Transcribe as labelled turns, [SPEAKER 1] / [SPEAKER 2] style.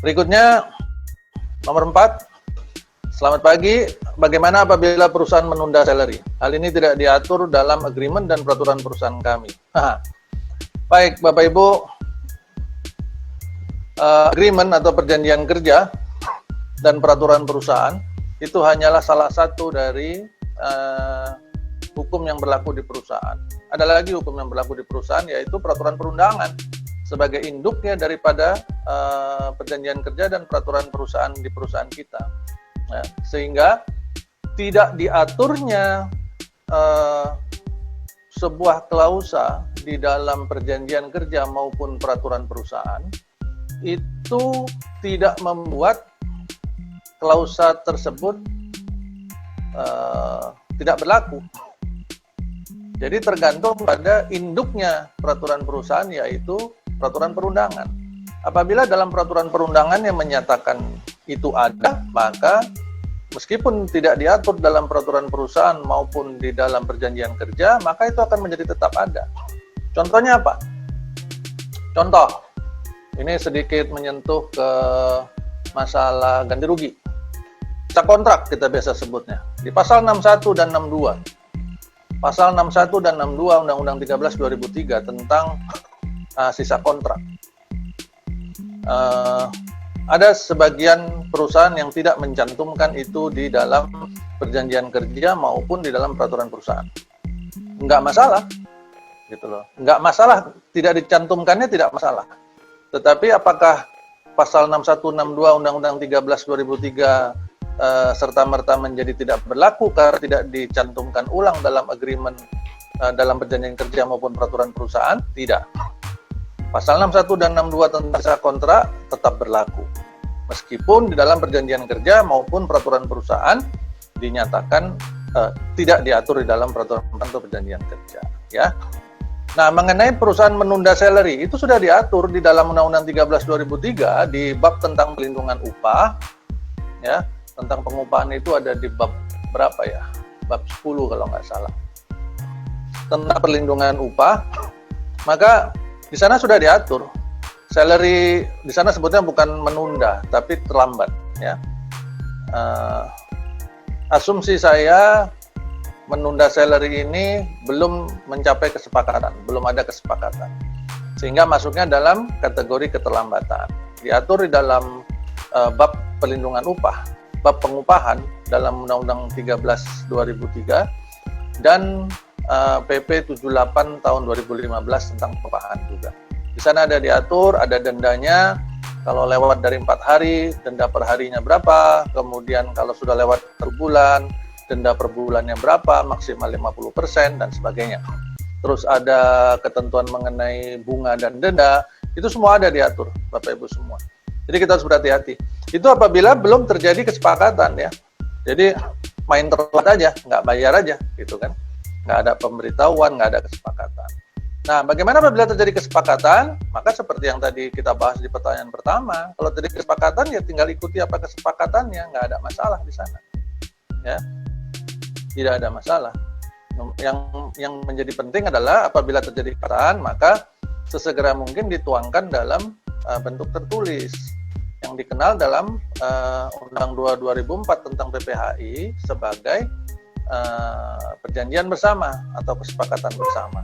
[SPEAKER 1] Berikutnya, nomor 4. Selamat pagi. Bagaimana apabila perusahaan menunda salary? Hal ini tidak diatur dalam agreement dan peraturan perusahaan kami. Baik, Bapak Ibu, agreement atau perjanjian kerja dan peraturan perusahaan itu hanyalah salah satu dari hukum yang berlaku di perusahaan. Ada lagi hukum yang berlaku di perusahaan, yaitu peraturan perundangan sebagai induknya daripada perjanjian kerja dan peraturan perusahaan di perusahaan kita. Sehingga tidak diaturnya sebuah klausa di dalam perjanjian kerja maupun peraturan perusahaan itu tidak membuat klausa tersebut tidak berlaku. Jadi tergantung pada induknya peraturan perusahaan, yaitu peraturan perundangan. Apabila dalam peraturan perundangan yang menyatakan itu ada, maka meskipun tidak diatur dalam peraturan perusahaan maupun di dalam perjanjian kerja, maka itu akan menjadi tetap ada. Contohnya apa? Contoh, ini sedikit menyentuh ke masalah ganti rugi. Cak kontrak kita biasa sebutnya. Di pasal 61 dan 62. Pasal 61 dan 62 Undang-Undang 13 2003 tentang sisa kontrak. Ada sebagian perusahaan yang tidak mencantumkan itu di dalam perjanjian kerja maupun di dalam peraturan perusahaan. Enggak masalah, gitu loh. Enggak masalah, tidak dicantumkannya tidak masalah. Tetapi apakah pasal 61, 62 Undang-Undang 13 2003 serta-merta menjadi tidak berlaku karena tidak dicantumkan ulang dalam agreement dalam perjanjian kerja maupun peraturan perusahaan? Tidak. Pasal 61 dan 62 tentang sisa kontrak tetap berlaku. Meskipun di dalam perjanjian kerja maupun peraturan perusahaan dinyatakan tidak diatur di dalam peraturan atau perjanjian kerja, ya. Nah, mengenai perusahaan menunda salary itu sudah diatur di dalam Undang-Undang 13 2003 di bab tentang pelindungan upah, ya. Tentang pengupahan itu ada di bab berapa ya? Bab 10 kalau nggak salah. Tentang perlindungan upah, maka di sana sudah diatur. Salary di sana sebutnya bukan menunda, tapi terlambat, ya. Asumsi saya menunda salary ini belum mencapai kesepakatan, belum ada kesepakatan. Sehingga masuknya dalam kategori keterlambatan. Diatur di dalam bab perlindungan upah, bab pengupahan dalam Undang-Undang 13 2003 dan PP 78 tahun 2015 tentang pengupahan juga. Di sana ada diatur, ada dendanya, kalau lewat dari 4 hari, denda per harinya berapa, kemudian kalau sudah lewat per bulan, denda per bulannya berapa, maksimal 50% dan sebagainya. Terus ada ketentuan mengenai bunga dan denda, itu semua ada diatur, Bapak Ibu semua. Jadi kita harus berhati-hati. Itu apabila belum terjadi kesepakatan, ya. Jadi main telat aja, nggak bayar aja, gitu kan. Nggak ada pemberitahuan, nggak ada kesepakatan. Nah, bagaimana apabila terjadi kesepakatan? Maka seperti yang tadi kita bahas di pertanyaan pertama, kalau terjadi kesepakatan ya tinggal ikuti apa kesepakatannya, nggak ada masalah di sana, ya, tidak ada masalah. Yang menjadi penting adalah apabila terjadi kesepakatan, maka sesegera mungkin dituangkan dalam bentuk tertulis yang dikenal dalam Undang-Undang 2 2004 tentang PPHI sebagai perjanjian bersama atau kesepakatan bersama.